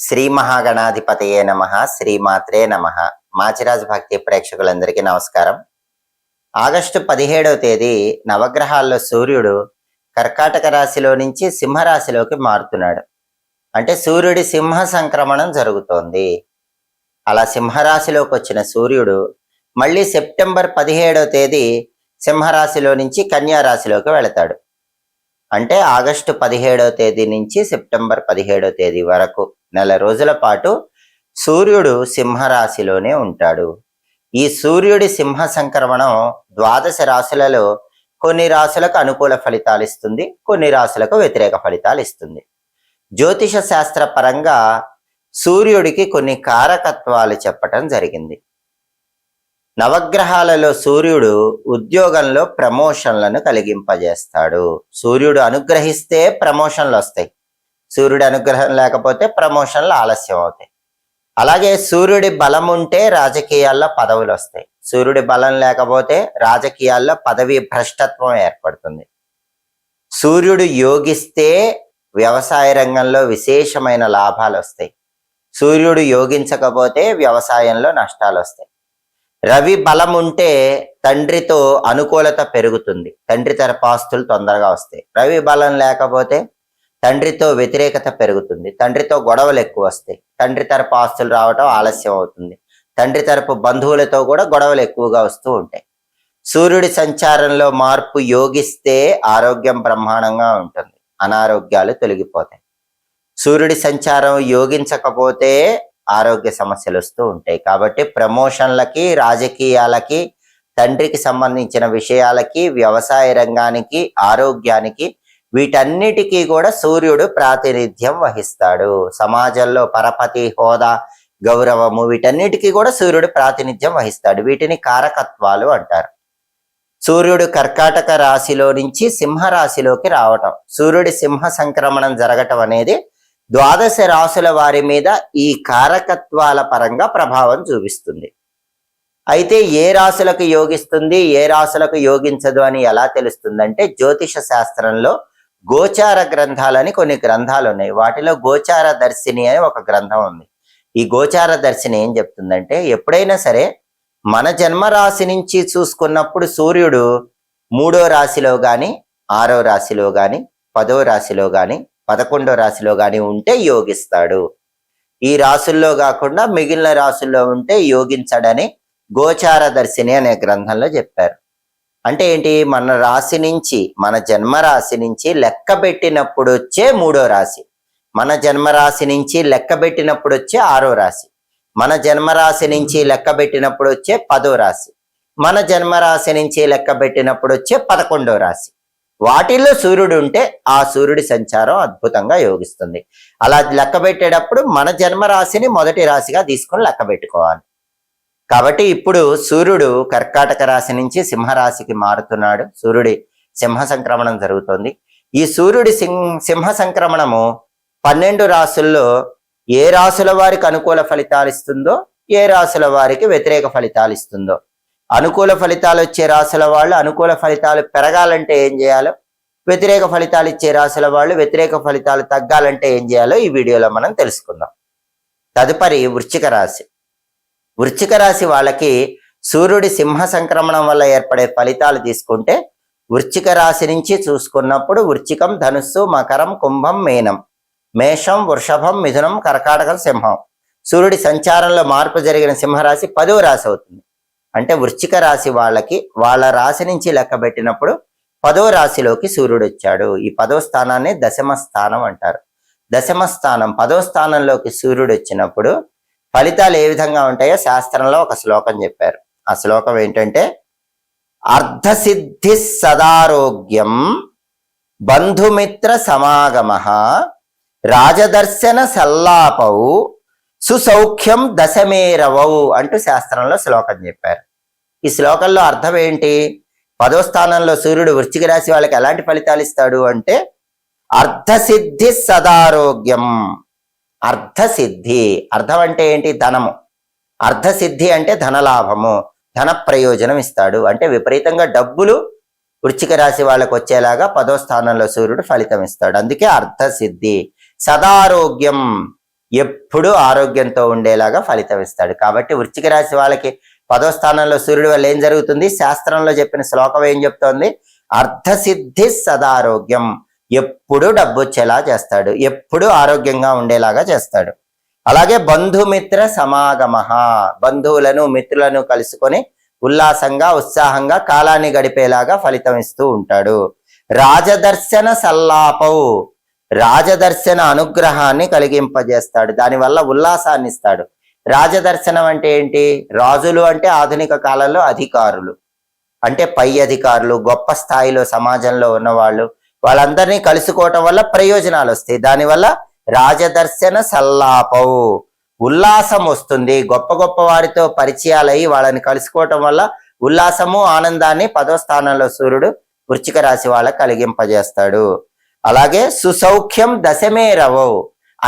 శ్రీ మహాగణాధిపతయే నమః. శ్రీమాత్రే నమః. మాచిరాజ్ భక్తి ప్రేక్షకులందరికీ నమస్కారం. ఆగస్టు 17వ తేదీ నవగ్రహాల్లో సూర్యుడు కర్కాటక రాశిలో నుంచి సింహరాశిలోకి మారుతున్నాడు. అంటే సూర్యుడి సింహ సంక్రమణం జరుగుతోంది. అలా సింహరాశిలోకి వచ్చిన సూర్యుడు మళ్ళీ సెప్టెంబర్ 17వ తేదీ సింహరాశిలో నుంచి కన్యా రాశిలోకి వెళతాడు. అంటే ఆగస్టు 17వ తేదీ నుంచి సెప్టెంబర్ 17వ తేదీ వరకు నెల రోజుల పాటు సూర్యుడు సింహరాశిలోనే ఉంటాడు. ఈ సూర్యుడి సింహ సంక్రమణం 12 రాశులలో కొన్ని రాశులకు అనుకూల ఫలితాలు ఇస్తుంది, కొన్ని రాశులకు వ్యతిరేక ఫలితాలు ఇస్తుంది. జ్యోతిష శాస్త్ర పరంగా సూర్యుడికి కొన్ని కారకత్వాలు చెప్పటం జరిగింది. నవగ్రహాలలో సూర్యుడు ఉద్యోగంలో ప్రమోషన్లను కలిగింపజేస్తాడు. సూర్యుడు అనుగ్రహిస్తే ప్రమోషన్లు వస్తాయి, సూర్యుడి అనుగ్రహం లేకపోతే ప్రమోషన్లు ఆలస్యం అవుతాయి. అలాగే సూర్యుడి బలం ఉంటే రాజకీయాల్లో పదవులు వస్తాయి, సూర్యుడి బలం లేకపోతే రాజకీయాల్లో పదవి భ్రష్టత్వం ఏర్పడుతుంది. సూర్యుడు యోగిస్తే వ్యవసాయ రంగంలో విశేషమైన లాభాలు వస్తాయి, సూర్యుడు యోగించకపోతే వ్యవసాయంలో నష్టాలు వస్తాయి. రవి బలం ఉంటే తండ్రితో అనుకూలత పెరుగుతుంది, తండ్రి తరపు ఆస్తులు తొందరగా వస్తాయి. రవి బలం లేకపోతే తండ్రితో వ్యతిరేకత పెరుగుతుంది, తండ్రితో గొడవలు ఎక్కువ వస్తాయి, తండ్రి తరపు ఆస్తులు రావటం ఆలస్యం అవుతుంది, తండ్రి తరపు బంధువులతో కూడా గొడవలు ఎక్కువగా వస్తూ ఉంటాయి. సూర్యుడి సంచారంలో మార్పు యోగిస్తే ఆరోగ్యం బ్రహ్మాండంగా ఉంటుంది, అనారోగ్యాలు తొలగిపోతాయి. సూర్యుడి సంచారం యోగించకపోతే ఆరోగ్య సమస్యలు వస్తూ ఉంటాయి. కాబట్టి ప్రమోషన్లకి, రాజకీయాలకి, తండ్రికి సంబంధించిన విషయాలకి, వ్యవసాయ రంగానికి, ఆరోగ్యానికి, వీటన్నిటికీ కూడా సూర్యుడు ప్రాతినిధ్యం వహిస్తాడు. సమాజంలో పరపతి, హోదా, గౌరవము, వీటన్నిటికీ కూడా సూర్యుడు ప్రాతినిధ్యం వహిస్తాడు. వీటిని కారకత్వాలు అంటారు. సూర్యుడు కర్కాటక రాశిలో నుంచి సింహరాశిలోకి రావటం, సూర్యుడి సింహ సంక్రమణం జరగటం అనేది 12 రాశుల వారి మీద ఈ కారకత్వాల పరంగా ప్రభావం చూపిస్తుంది. అయితే ఏ రాశులకు యోగిస్తుంది, ఏ రాశులకు యోగించదు అని ఎలా తెలుస్తుందంటే, జ్యోతిష శాస్త్రంలో గోచార గ్రంథాలని కొన్ని గ్రంథాలు ఉన్నాయి. వాటిలో గోచార దర్శిని అని ఒక గ్రంథం ఉంది. ఈ గోచార దర్శిని ఏం చెప్తుందంటే, ఎప్పుడైనా సరే మన జన్మరాశి నుంచి చూసుకున్నప్పుడు సూర్యుడు 3వ రాశిలో కానీ, 6వ రాశిలో కానీ, 10వ రాశిలో కానీ, 11వ రాశిలో కానీ ఉంటే యోగిస్తాడు. ఈ రాశుల్లో కాకుండా మిగిలిన రాశుల్లో ఉంటే యోగించడని గోచార దర్శిని అనే గ్రంథంలో చెప్పారు. అంటే ఏంటి, మన రాశి నుంచి, మన జన్మరాశి నుంచి లెక్క పెట్టినప్పుడు వచ్చే 3వ రాశి, మన జన్మరాశి నుంచి లెక్క పెట్టినప్పుడు వచ్చే 6వ రాశి, మన జన్మరాశి నుంచి లెక్క పెట్టినప్పుడు వచ్చే 10వ రాశి, మన జన్మరాశి నుంచి లెక్క పెట్టినప్పుడు వచ్చే 11వ రాశి. వాటిల్లో సూర్యుడు ఉంటే ఆ సూర్యుడి సంచారం అద్భుతంగా యోగిస్తుంది. అలా లెక్క పెట్టేటప్పుడు మన జన్మరాశిని మొదటి రాశిగా తీసుకొని లెక్క పెట్టుకోవాలి. కాబట్టి ఇప్పుడు సూర్యుడు కర్కాటక రాశి నుంచి సింహరాశికి మారుతున్నాడు. సూర్యుడి సింహ సంక్రమణం జరుగుతోంది. ఈ సూర్యుడి సింహ సంక్రమణము 12 రాశుల్లో ఏ రాశుల వారికి అనుకూల ఫలితాలు ఇస్తుందో, ఏ రాశుల వారికి వ్యతిరేక ఫలితాలు ఇస్తుందో, అనుకూల ఫలితాలు వచ్చే రాశుల వాళ్ళు అనుకూల ఫలితాలు పెరగాలంటే ఏం చేయాలో, వ్యతిరేక ఫలితాలు ఇచ్చే రాశుల వాళ్ళు వ్యతిరేక ఫలితాలు తగ్గాలంటే ఏం చేయాలో ఈ వీడియోలో మనం తెలుసుకుందాం. తదుపరి వృశ్చిక రాశి. వృశ్చిక రాశి వాళ్ళకి సూర్యుడి సింహ సంక్రమణం వల్ల ఏర్పడే ఫలితాలు తీసుకుంటే, వృశ్చిక రాశి నుంచి చూసుకున్నప్పుడు వృశ్చికం, ధనుస్సు, మకరం, కుంభం, మీనం, మేషం, వృషభం, మిథునం, కర్కాటకం, సింహం. సూర్యుడి సంచారంలో మార్పు జరిగిన సింహరాశి 10వ రాశి అవుతుంది. అంటే వృశ్చిక రాశి వాళ్ళకి వాళ్ళ రాశి నుంచి లెక్క పెట్టినప్పుడు 10వ రాశిలోకి సూర్యుడు వచ్చాడు. ఈ 10వ స్థానాన్ని దశమ స్థానం అంటారు. దశమ స్థానం 10వ స్థానంలోకి సూర్యుడు వచ్చినప్పుడు ఫలితాలు ఏ విధంగా ఉంటాయో శాస్త్రంలో ఒక శ్లోకం చెప్పారు. ఆ శ్లోకం ఏంటంటే, అర్ధసిద్ధి సదారోగ్యం బంధుమిత్ర సమాగమ రాజదర్శన సల్లాపౌ సుసౌఖ్యం దశమేరవౌ అంటూ శాస్త్రంలో శ్లోకం చెప్పారు. ఈ శ్లోకంలో అర్థం ఏంటి, 10వ స్థానంలో సూర్యుడు వృశ్చిక రాశి వాళ్ళకి ఎలాంటి ఫలితాలు ఇస్తాడు అంటే, అర్ధసిద్ధి సదారోగ్యం. అర్ధసిద్ధి, అర్థం అంటే ఏంటి, ధనము. అర్ధసిద్ధి అంటే ధనలాభము, ధన ప్రయోజనం ఇస్తాడు. అంటే విపరీతంగా డబ్బులు వృశ్చిక రాశి వాళ్ళకు వచ్చేలాగా 10వ స్థానంలో సూర్యుడు ఫలితం ఇస్తాడు. అందుకే అర్ధసిద్ధి. సదారోగ్యం ఎప్పుడూ ఆరోగ్యంతో ఉండేలాగా ఫలితం ఇస్తాడు. కాబట్టి వృశ్చిక రాశి వాళ్ళకి 10వ స్థానంలో సూర్యుడి వల్ల ఏం జరుగుతుంది? శాస్త్రంలో చెప్పిన శ్లోకం ఏం చెప్తోంది? అర్థసిద్ధి సదారోగ్యం. ఎప్పుడు డబ్బు వచ్చేలా చేస్తాడు, ఎప్పుడు ఆరోగ్యంగా ఉండేలాగా చేస్తాడు. అలాగే బంధుమిత్ర సమాగమ, బంధువులను మిత్రులను కలుసుకొని ఉల్లాసంగా ఉత్సాహంగా కాలాన్ని గడిపేలాగా ఫలితం ఇస్తూ ఉంటాడు. రాజదర్శన సల్లాపవు, రాజదర్శన అనుగ్రహాన్ని కలిగింపజేస్తాడు, దానివల్ల ఉల్లాసాన్ని ఇస్తాడు. రాజదర్శనం అంటే ఏంటి? రాజులు అంటే ఆధునిక కాలంలో అధికారులు, అంటే పై అధికారులు, గొప్ప స్థాయిలో సమాజంలో ఉన్నవాళ్ళు, వాళ్ళందరినీ కలుసుకోవటం వల్ల ప్రయోజనాలు వస్తాయి. దానివల్ల రాజదర్శన సల్లాపవు, ఉల్లాసం వస్తుంది. గొప్ప గొప్ప వారితో పరిచయాలయ్యి వాళ్ళని కలుసుకోవటం వల్ల ఉల్లాసము ఆనందాన్ని 10వ స్థానంలో సూర్యుడు వృశ్చిక రాశి వాళ్ళకి కలిగింపజేస్తాడు. అలాగే సుసౌఖ్యం దశమే రవవు,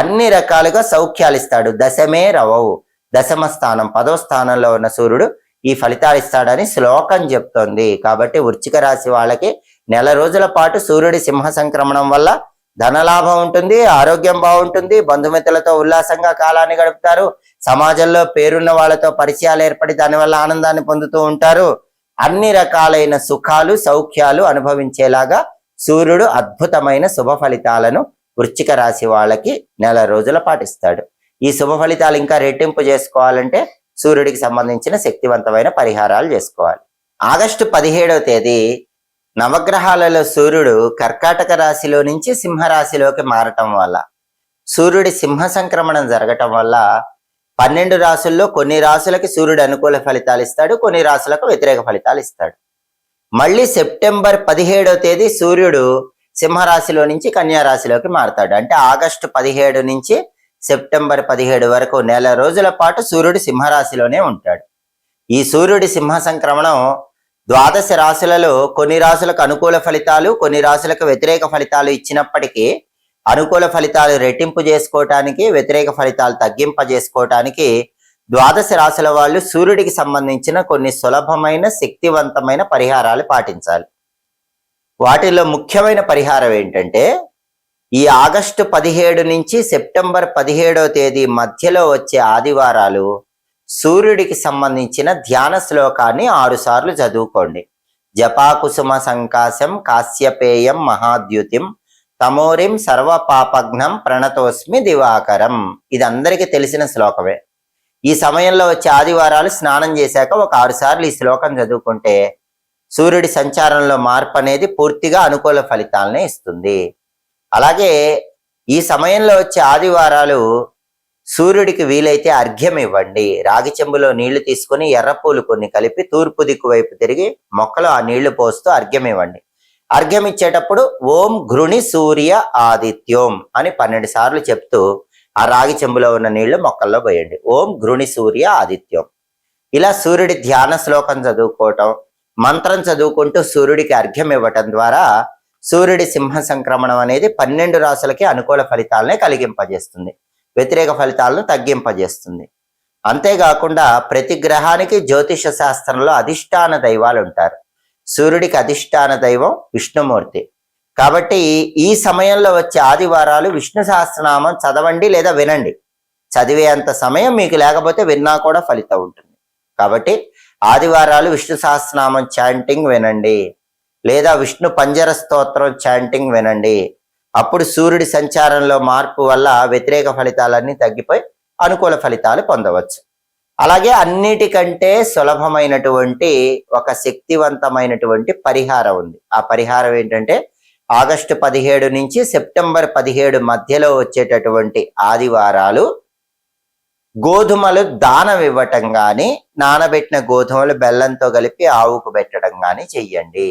అన్ని రకాలుగా సౌఖ్యాలు ఇస్తాడు. దశమే రవవు, దశమ స్థానం 10వ స్థానంలో ఉన్న సూర్యుడు ఈ ఫలితాలు ఇస్తాడని శ్లోకం చెప్తోంది. కాబట్టి వృశ్చిక రాశి వాళ్ళకి నెల రోజుల పాటు సూర్యుడి సింహ సంక్రమణం వల్ల ధనలాభం ఉంటుంది, ఆరోగ్యం బాగుంటుంది, బంధుమిత్రులతో ఉల్లాసంగా కాలాన్ని గడుపుతారు, సమాజంలో పేరున్న వాళ్ళతో పరిచయాలు ఏర్పడి దానివల్ల ఆనందాన్ని పొందుతూ ఉంటారు. అన్ని రకాలైన సుఖాలు సౌఖ్యాలు అనుభవించేలాగా సూర్యుడు అద్భుతమైన శుభ ఫలితాలను వృశ్చిక రాశి వాళ్ళకి నెల రోజుల పాటిస్తాడు. ఈ శుభ ఫలితాలు ఇంకా రెట్టింపు చేసుకోవాలంటే సూర్యుడికి సంబంధించిన శక్తివంతమైన పరిహారాలు చేసుకోవాలి. ఆగస్టు 17వ తేదీ నవగ్రహాలలో సూర్యుడు కర్కాటక రాశిలో నుంచి సింహరాశిలోకి మారటం వల్ల, సూర్యుడి సింహ సంక్రమణం జరగటం వల్ల 12 రాశుల్లో కొన్ని రాశులకి సూర్యుడు అనుకూల ఫలితాలు ఇస్తాడు, కొన్ని రాశులకు వ్యతిరేక ఫలితాలు ఇస్తాడు. మళ్ళీ సెప్టెంబర్ 17వ తేదీ సూర్యుడు సింహరాశిలో నుంచి కన్యా రాశిలోకి మారతాడు. అంటే ఆగస్టు 17 నుంచి సెప్టెంబర్ 17 వరకు నెల రోజుల పాటు సూర్యుడు సింహరాశిలోనే ఉంటాడు. ఈ సూర్యుడి సింహ సంక్రమణం 12 రాశులలో కొన్ని రాశులకు అనుకూల ఫలితాలు, కొన్ని రాశులకు వ్యతిరేక ఫలితాలు ఇచ్చినప్పటికీ అనుకూల ఫలితాలు రెట్టింపు చేసుకోవటానికి, వ్యతిరేక ఫలితాలు తగ్గింపజేసుకోవటానికి 12 రాశుల వాళ్ళు సూర్యుడికి సంబంధించిన కొన్ని సులభమైన శక్తివంతమైన పరిహారాలు పాటించాలి. వాటిలో ముఖ్యమైన పరిహారం ఏంటంటే, ఈ ఆగస్టు 17 నుంచి సెప్టెంబర్ 17వ తేదీ మధ్యలో వచ్చే ఆదివారాలు సూర్యుడికి సంబంధించిన ధ్యాన శ్లోకాన్ని 6 సార్లు చదువుకోండి. జపాకుసుమ సంకాశం కాశ్యపేయం మహాద్యుతిం తమోరిం సర్వపాపఘ్నం ప్రణతోస్మి దివాకరం. ఇది అందరికీ తెలిసిన శ్లోకమే. ఈ సమయంలో వచ్చే ఆదివారాలు స్నానం చేశాక ఒక 6 సార్లు ఈ శ్లోకం చదువుకుంటే సూర్యుడి సంచారంలో మార్పు అనేది పూర్తిగా అనుకూల ఫలితాలనే ఇస్తుంది. అలాగే ఈ సమయంలో వచ్చే ఆదివారాలు సూర్యుడికి వీలైతే అర్ఘ్యం ఇవ్వండి. రాగి చెంబులో నీళ్లు తీసుకుని ఎర్రపూలు కొన్ని కలిపి తూర్పు దిక్కు వైపు తిరిగి మొక్కలో ఆ నీళ్లు పోస్తూ అర్ఘ్యం ఇవ్వండి. అర్ఘ్యం ఇచ్చేటప్పుడు ఓం ఘృణి సూర్య ఆదిత్యోం అని 12 సార్లు చెప్తూ ఆ రాగి చెంబులో ఉన్న నీళ్లు మొక్కల్లో పోయండి. ఓం ఘృణి సూర్య ఆదిత్యం. ఇలా సూర్యుడి ధ్యాన శ్లోకం చదువుకోవటం, మంత్రం చదువుకుంటూ సూర్యుడికి అర్ఘ్యం ఇవ్వటం ద్వారా సూర్యుడి సింహ సంక్రమణం అనేది 12 రాశులకి అనుకూల ఫలితాలనే కలిగింపజేస్తుంది, వ్యతిరేక ఫలితాలను తగ్గింపజేస్తుంది. అంతేకాకుండా ప్రతి గ్రహానికి జ్యోతిష శాస్త్రంలో అధిష్టాన దైవాలు ఉంటారు. సూర్యుడికి అధిష్టాన దైవం విష్ణుమూర్తి. కాబట్టి ఈ సమయంలో వచ్చే ఆదివారాలు విష్ణు సహస్రనామం చదవండి లేదా వినండి. చదివేంత సమయం మీకు లేకపోతే విన్నా కూడా ఫలితం ఉంటుంది. కాబట్టి ఆదివారాలు విష్ణు సహస్రనామం చాంటింగ్ వినండి, లేదా విష్ణు పంజర స్తోత్రం చాంటింగ్ వినండి. అప్పుడు సూర్యుడి సంచారంలో మార్పు వల్ల వ్యతిరేక ఫలితాలన్నీ తగ్గిపోయి అనుకూల ఫలితాలు పొందవచ్చు. అలాగే అన్నిటికంటే సులభమైనటువంటి ఒక శక్తివంతమైనటువంటి పరిహారం ఉంది. ఆ పరిహారం ఏంటంటే, ఆగస్టు 17 నుంచి సెప్టెంబర్ 17 మధ్యలో వచ్చేటటువంటి ఆదివారాలు గోధుమలు దానం ఇవ్వటం కానీ, నానబెట్టిన గోధుమలు బెల్లంతో కలిపి ఆవుకు పెట్టడం కానీ చెయ్యండి.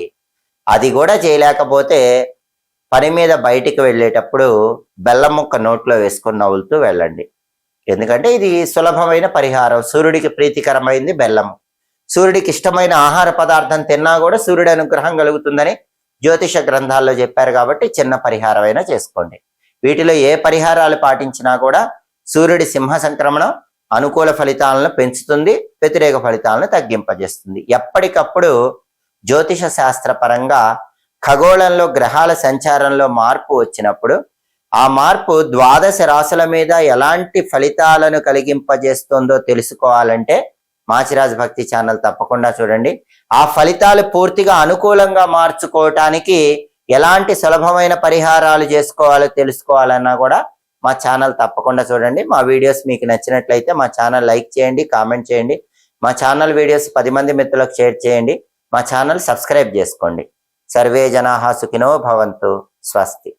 అది కూడా చేయలేకపోతే పని మీద బయటికి వెళ్ళేటప్పుడు బెల్లం ముక్క నోట్లో వేసుకొని నవ్వులుతూ వెళ్ళండి. ఎందుకంటే ఇది సులభమైన పరిహారం. సూర్యుడికి ప్రీతికరమైంది బెల్లం. సూర్యుడికి ఇష్టమైన ఆహార పదార్థం తిన్నా కూడా సూర్యుడి అనుగ్రహం కలుగుతుందని జ్యోతిష గ్రంథాల్లో చెప్పారు. కాబట్టి చిన్న పరిహారం అయినా చేసుకోండి. వీటిలో ఏ పరిహారాలు పాటించినా కూడా సూర్యుడి సింహ సంక్రమణం అనుకూల ఫలితాలను పెంచుతుంది, వ్యతిరేక ఫలితాలను తగ్గింపజేస్తుంది. ఎప్పటికప్పుడు జ్యోతిష శాస్త్ర పరంగా ఖగోళంలో గ్రహాల సంచారంలో మార్పు వచ్చినప్పుడు ఆ మార్పు ద్వాదశ రాశుల మీద ఎలాంటి ఫలితాలను కలిగింపజేస్తుందో తెలుసుకోవాలంటే మాచిరాజ్ భక్తి ఛానల్ తప్పకుండా చూడండి. ఆ ఫలితాలు పూర్తిగా అనుకూలంగా మార్చుకోవటానికి ఎలాంటి సులభమైన పరిహారాలు చేసుకోవాలో తెలుసుకోవాలన్నా కూడా మా ఛానల్ తప్పకుండా చూడండి. మా వీడియోస్ మీకు నచ్చినట్లయితే మా ఛానల్ లైక్ చేయండి, కామెంట్ చేయండి. మా ఛానల్ వీడియోస్ 10 మంది మిత్రులకు షేర్ చేయండి. మా ఛానల్ సబ్స్క్రైబ్ చేసుకోండి. సర్వే జనాః సుఖినో భవంతు. స్వస్తి.